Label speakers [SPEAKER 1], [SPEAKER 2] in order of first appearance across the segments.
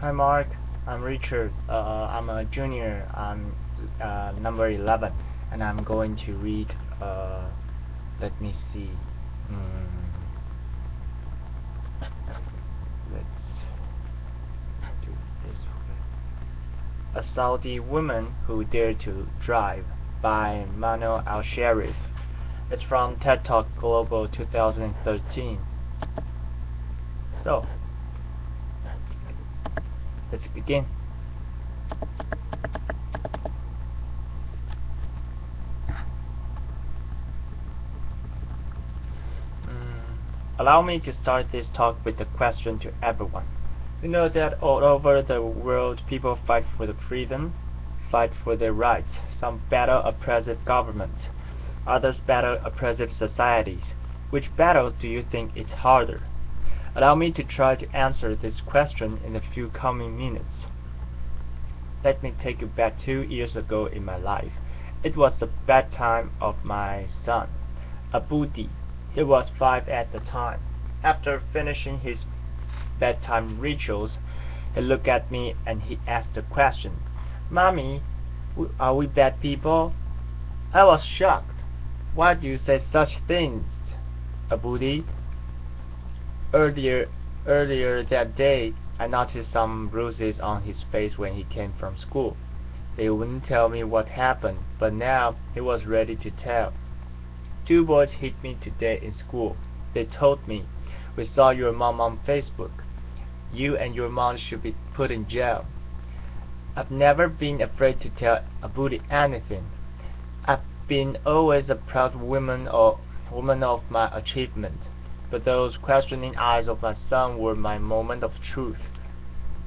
[SPEAKER 1] Hi Mark, I'm Richard. I'm a junior. I'm number 11, and I'm going to read. Let me see. Let's do this way. A Saudi Woman Who Dared to Drive by Manal al-Sharif. It's from TED Talk Global 2013. So, let's begin. Allow me to start this talk with a question to everyone. You know that all over the world people fight for the freedom, fight for their rights. Some battle oppressive governments, others battle oppressive societies. Which battle do you think is harder? Allow me to try to answer this question in a few coming minutes. Let me take you back 2 years ago in my life. It was the bedtime of my son, Abudi. He was 5 at the time. After finishing his bedtime rituals, he looked at me and he asked the question, "Mommy, are we bad people?" I was shocked. "Why do you say such things, Abudi?" Earlier that day, I noticed some bruises on his face when he came from school. He wouldn't tell me what happened, but now he was ready to tell. "2 boys hit me today in school. They told me, 'We saw your mom on Facebook. You and your mom should be put in jail.'" I've never been afraid to tell Abudi anything. I've been always a proud woman of my achievement, but those questioning eyes of my son were my moment of truth.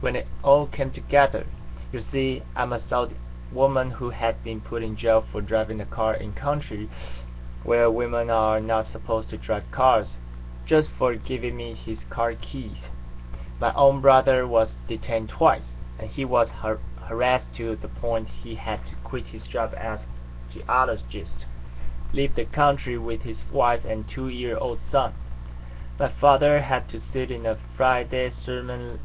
[SPEAKER 1] When it all came together, you see, I'm a Saudi woman who had been put in jail for driving a car in country where women are not supposed to drive cars, just for giving me his car keys. My own brother was detained twice, and he was harassed to the point he had to quit his job as geologist, leave the country with his wife and 2-year-old son. My father had to sit in a Friday sermon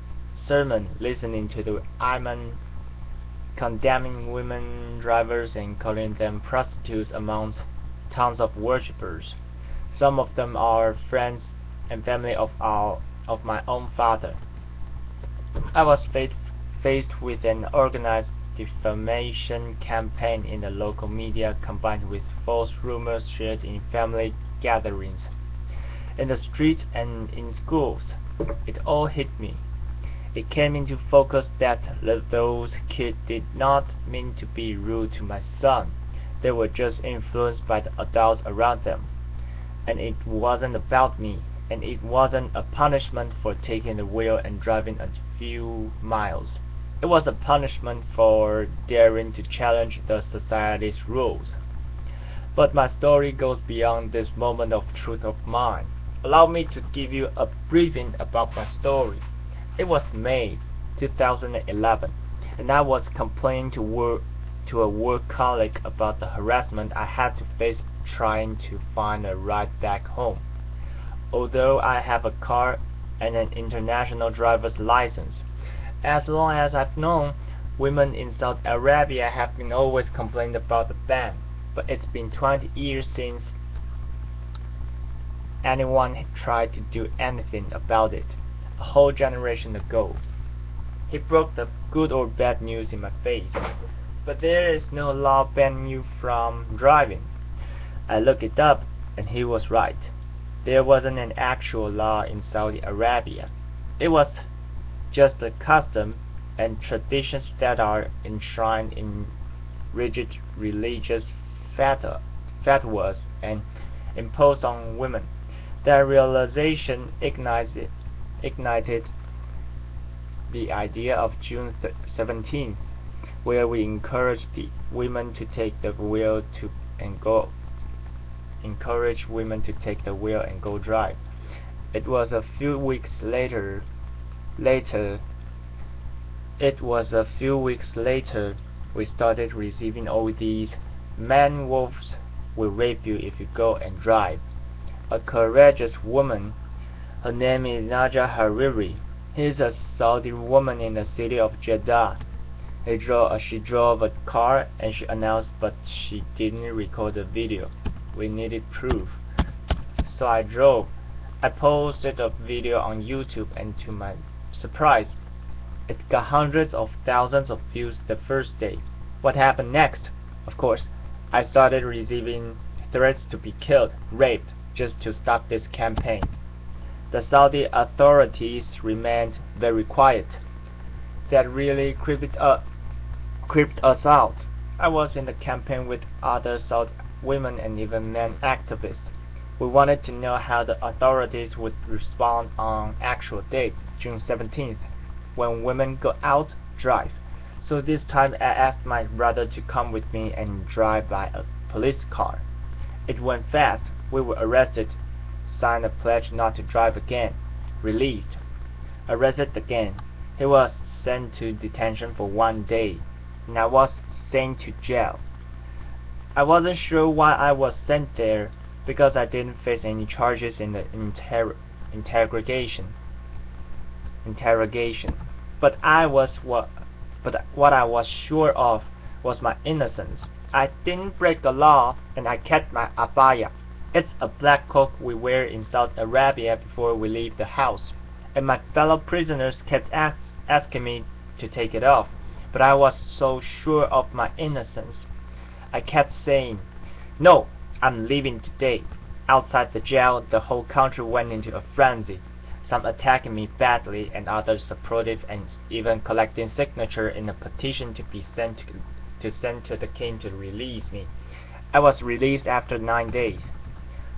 [SPEAKER 1] listening to the imam condemning women drivers and calling them prostitutes amongst tons of worshippers. Some of them are friends and family of my own father. I was faced with an organized defamation campaign in the local media combined with false rumors shared in family gatherings, in the streets and in schools. It all hit me. It came into focus that those kids did not mean to be rude to my son. They were just influenced by the adults around them. And it wasn't about me, and it wasn't a punishment for taking the wheel and driving a few miles. It was a punishment for daring to challenge the society's rules. But my story goes beyond this moment of truth of mine. Allow me to give you a briefing about my story. It was May 2011, and I was complaining to a work colleague about the harassment I had to face trying to find a ride back home. Although I have a car and an international driver's license, as long as I've known, women in Saudi Arabia have been always complaining about the ban, but it's been 20 years since anyone tried to do anything about it, a whole generation ago. He broke the good or bad news in my face. But there is no law banning you from driving. I looked it up, and he was right. There wasn't an actual law in Saudi Arabia. It was just a custom and traditions that are enshrined in rigid religious fatwas and imposed on women. That realization ignited the idea of June 17th, where we encourage the women to take the wheel and go drive. It was a few weeks later we started receiving all these "man wolves will rape you if you go and drive." A courageous woman, her name is Naja Hariri, He's a Saudi woman in the city of Jeddah. She drove a car and she announced, but she didn't record the video. We needed proof. So I drove. I posted a video on YouTube, and to my surprise, it got hundreds of thousands of views the first day. What happened next? Of course, I started receiving threats to be killed, raped, just to stop this campaign. The Saudi authorities remained very quiet. That really creeped us out. I was in the campaign with other Saudi women and even men activists. We wanted to know how the authorities would respond on actual date, June 17th, when women go out, drive. So this time I asked my brother to come with me and drive by a police car. It went fast. We were arrested, signed a pledge not to drive again, released, arrested again. He was sent to detention for 1 day, and I was sent to jail. I wasn't sure why I was sent there, because I didn't face any charges in the interrogation. But what I was sure of was my innocence. I didn't break the law, and I kept my abaya. It's a black cloak we wear in Saudi Arabia before we leave the house, and my fellow prisoners kept asking me to take it off, but I was so sure of my innocence. I kept saying, "No, I'm leaving today." Outside the jail, the whole country went into a frenzy, some attacking me badly and others supportive, and even collecting signatures in a petition to be sent to the king to release me. I was released after 9 days.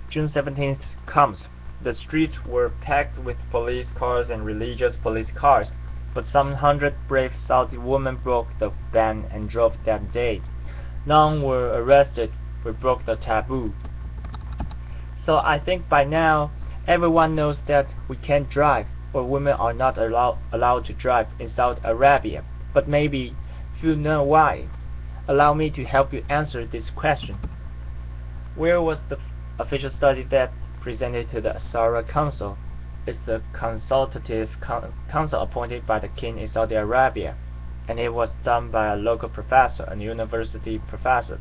[SPEAKER 1] June 17th comes. The streets were packed with police cars and religious police cars, but some 100 brave Saudi women broke the ban and drove that day. None were arrested. We broke the taboo. So I think by now everyone knows that we can't drive, or women are not allowed to drive in Saudi Arabia. But maybe you know why. Allow me to help you answer this question. Where was the official study that presented to the Asara Council? It's the consultative council appointed by the king in Saudi Arabia, and it was done by a local professor, a university professor.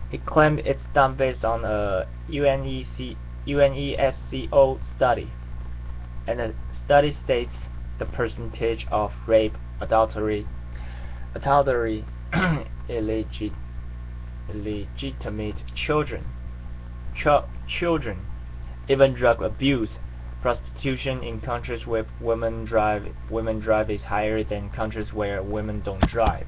[SPEAKER 1] He claimed it's done based on a UNESCO study, and the study states the percentage of rape, adultery, illegitimate children, even drug abuse, prostitution in countries where women drive is higher than countries where women don't drive.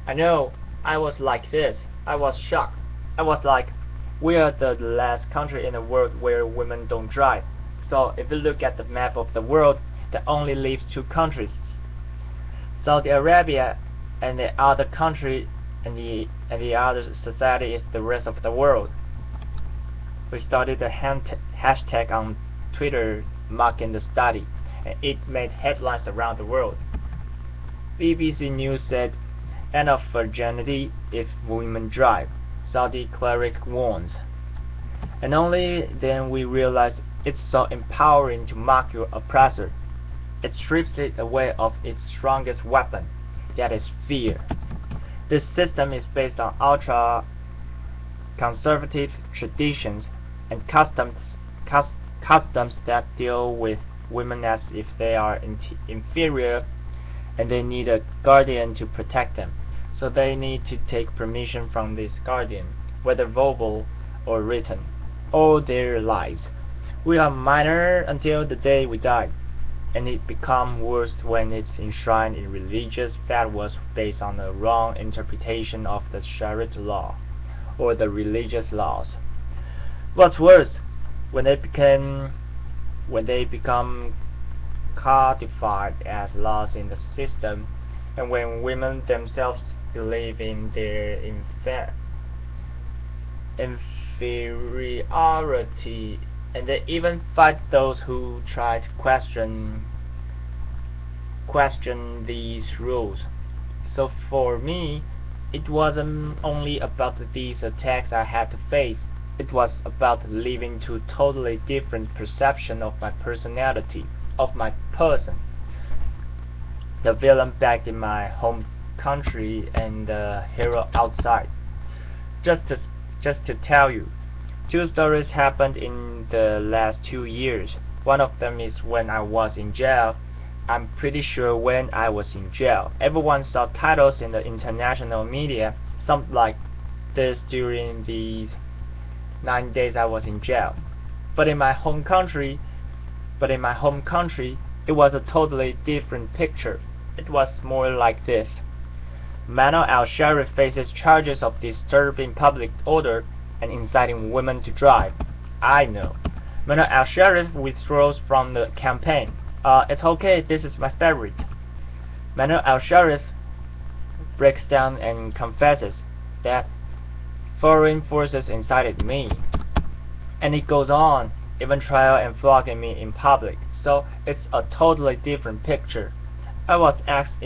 [SPEAKER 1] I know, I was like this. I was shocked. I was like, we are the last country in the world where women don't drive. So if you look at the map of the world, that only leaves 2 countries, Saudi Arabia, and the other country, and the other society is the rest of the world. We started a hashtag on Twitter mocking the study, and it made headlines around the world. BBC News said, "End of virginity if women drive," Saudi cleric warns. And only then we realized it's so empowering to mock your oppressor. It strips it away of its strongest weapon, that is fear. This system is based on ultra-conservative traditions and customs that deal with women as if they are inferior, and they need a guardian to protect them. So they need to take permission from this guardian, whether verbal or written, all their lives. We are minor until the day we die, and it becomes worse when it's enshrined in religious fatwas based on a wrong interpretation of the Sharif law or the religious laws. What's worse, when they become codified as laws in the system, and when women themselves believe in their inferiority, and they even fight those who try to question these rules. So for me, it wasn't only about these attacks I had to face. It was about living to totally different perception of my personality, of my person, the villain back in my home country and the hero outside. Just to, just to tell you, two stories happened in the last 2 years. One of them is when I was in jail. I'm pretty sure when I was in jail, everyone saw titles in the international media, something like this during these 9 days I was in jail. But in my home country, it was a totally different picture. It was more like this. Manal al-Sharif faces charges of disturbing public order and inciting women to drive. I know. Manal al-Sharif withdraws from the campaign. It's okay, this is my favorite. Manal al-Sharif breaks down and confesses that foreign forces incited me. And it goes on, even trial and flogging me in public. So it's a totally different picture. I was asked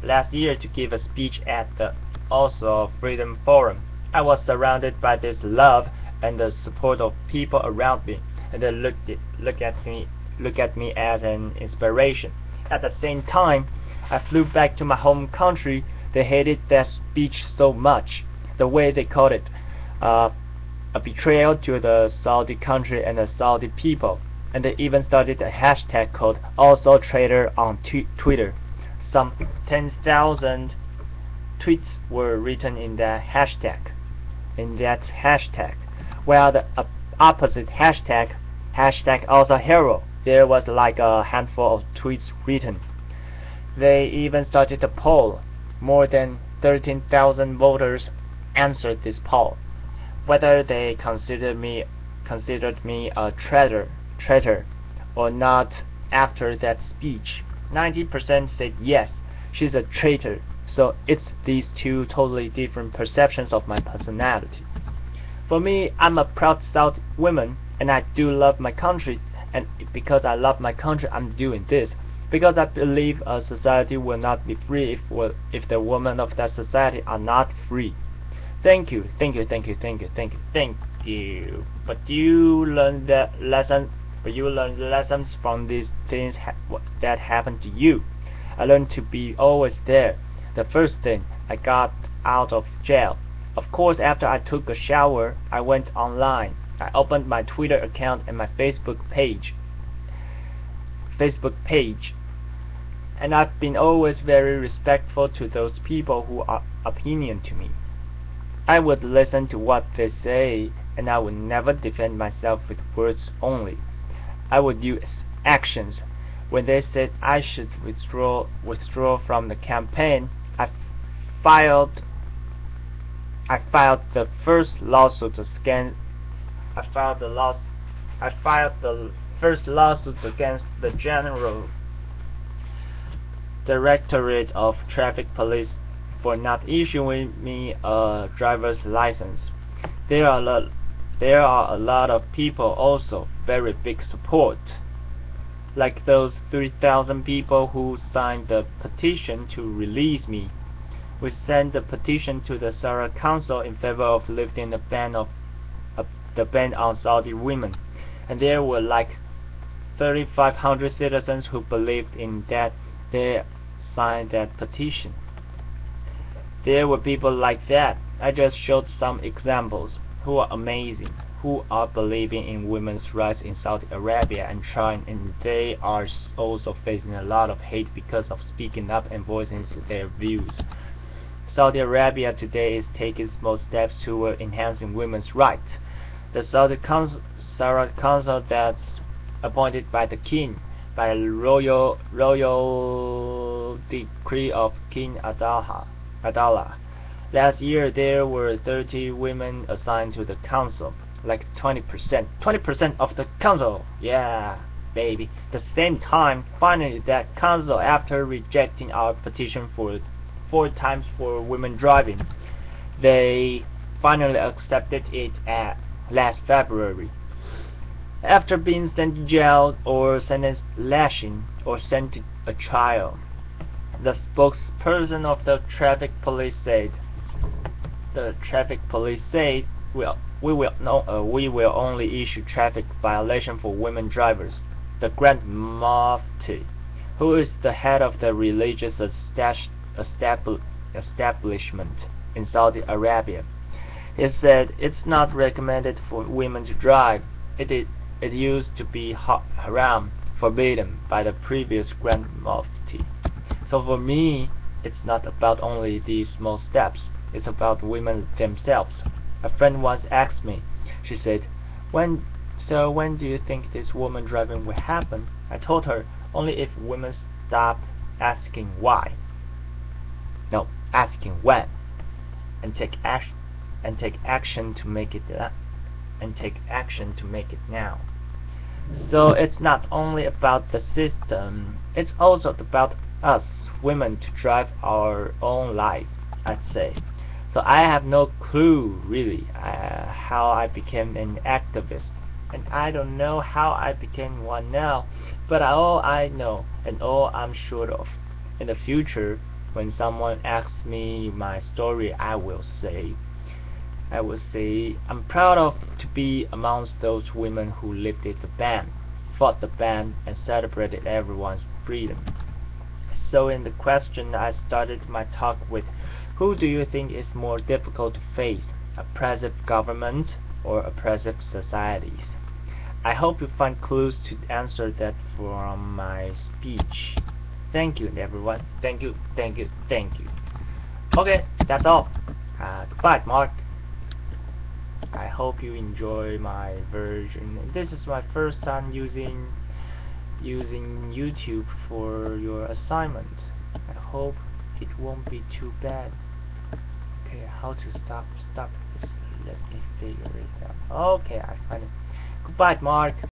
[SPEAKER 1] last year to give a speech at the Oslo Freedom Forum. I was surrounded by this love and the support of people around me, and they look at me as an inspiration. At the same time, I flew back to my home country. They hated that speech so much, the way they called it a betrayal to the Saudi country and the Saudi people, and they even started a hashtag called #AlsoTraitor on Twitter. Some 10,000 tweets were written in that hashtag. While the opposite hashtag #AlsoHero, there was like a handful of tweets written. They even started a poll. More than 13,000 voters answered this poll, whether they considered me a traitor or not after that speech. 90% said yes, she's a traitor. So it's these two totally different perceptions of my personality. For me, I'm a proud South woman, and I do love my country, and because I love my country, I'm doing this. Because I believe a society will not be free if the women of that society are not free. Thank you. But you learn lessons from these things that happened to you. I learned to be always there. The first thing, I got out of jail. Of course, after I took a shower, I went online. I opened my Twitter account and my Facebook page. And I've been always very respectful to those people who are opinion to me. I would listen to what they say, and I would never defend myself with words only. I would use actions. When they said I should withdraw from the campaign, I filed the first lawsuit against the General Directorate of Traffic Police for not issuing me a driver's license. There are a lot of people also very big support, like those 3,000 people who signed the petition to release me. We sent the petition to the Shura Council in favor of lifting the ban on Saudi women, and there were like 3,500 citizens who believed in that. They signed that petition. There were people like that. I just showed some examples who are amazing, who are believing in women's rights in Saudi Arabia and trying, and they are also facing a lot of hate because of speaking up and voicing their views. Saudi Arabia today is taking small steps toward enhancing women's rights. The Shura Council that's appointed by the king by royal decree of King Abdallah. Last year there were 30 women assigned to the council, like 20% of the council. Yeah, baby. The same time, finally that council, after rejecting our petition for 4 times for women driving, they finally accepted it at last February. After being sent to jail or sentenced lashing or sent to a trial, the spokesperson of the traffic police said, we will only issue traffic violation for women drivers. the Grand Mufti, who is the head of the religious establishment in Saudi Arabia. He said it's not recommended for women to drive. It used to be haram, forbidden by the previous Grand Mufti. So for me, it's not about only these small steps. It's about women themselves. A friend once asked me. She said, when do you think this woman driving will happen? I told her only if women stop asking why. No, asking when, and take action to make it now. So it's not only about the system, it's also about us women to drive our own life, I'd say. So I have no clue really how I became an activist, and I don't know how I became one now, but all I know and all I'm sure of, in the future when someone asks me my story, I will say I'm proud to be amongst those women who lifted the ban, fought the ban, and celebrated everyone's freedom. So in the question I started my talk with, who do you think is more difficult to face, oppressive governments or oppressive societies? I hope you find clues to answer that from my speech. Thank you everyone. Thank you. Okay, that's all. Goodbye, Mark. I hope you enjoy my version. This is my first time using YouTube for your assignment. I hope it won't be too bad. Okay, how to stop this? Let me figure it out. Okay, I find it. Goodbye, Mark.